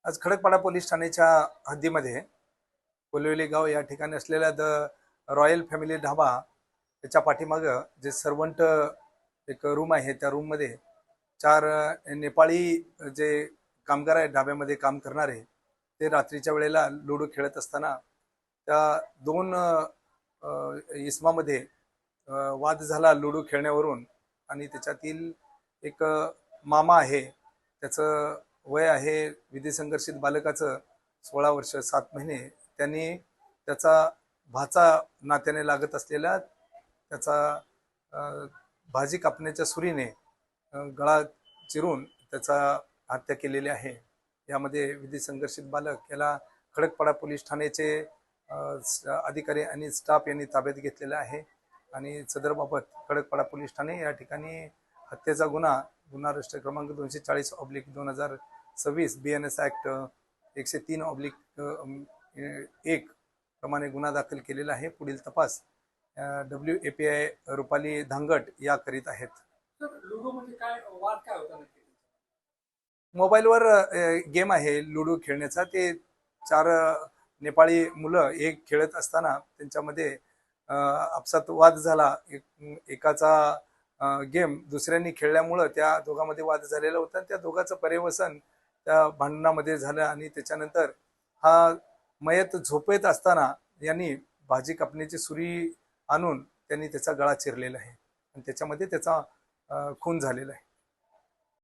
आज खडकपाडा पोलीस ठाण्याच्या हद्दीमध्ये कोलिवली गाव या ठिकाणी असलेला द रॉयल फॅमिली ढाबा त्याच्या पाठीमागं जे सर्वंट एक रूम आहे, त्या रूममध्ये चार नेपाळी जे कामगार आहेत ढाब्यामध्ये काम करणारे, ते रात्रीच्या वेळेला लुडो खेळत असताना त्या दोन इसमामध्ये वाद झाला लुडो खेळण्यावरून. आणि त्याच्यातील एक मामा आहे, त्याचं वय आहे विधी संघर्षित बालकाचं 16 वर्ष 7 महिने. त्यांनी त्याचा भाचा नात्याने लागत असलेला त्याचा भाजी कापण्याच्या सुरीने गळा चिरून त्याचा हत्या केलेली आहे. यामध्ये विधी संघर्षित बालक याला खडकपाडा पोलीस ठाण्याचे अधिकारी आणि स्टाफ यांनी ताब्यात घेतलेला आहे. आणि सदरबाबत खडकपाडा पोलीस ठाणे या ठिकाणी हत्येचा गुन्हा रजिस्टर क्रमांक 240/2026 BNS ऍक्ट 103/1 प्रमाणे गुन्हा दाखल केलेला आहे. पुढील तपास WAPI रुपाली धांगट या करीत आहेत. मोबाईलवर गेम आहे लुडो खेळण्याचा. ते चार नेपाळी मुलं एक खेळत असताना त्यांच्यामध्ये आपसात वाद झाला. एकाचा गेम दुसऱ्यांनी खेळल्यामुळं त्या दोघांमध्ये वाद झालेला होता. त्या दोघांचं पर्यवसन त्या भांडणामध्ये झालं आणि त्याच्यानंतर हा मयत झोपेत असताना यांनी भाजी कापण्याची सुरी आणून त्यांनी त्याचा गळा चिरलेला आहे आणि त्याच्यामध्ये त्याचा खून झालेला आहे.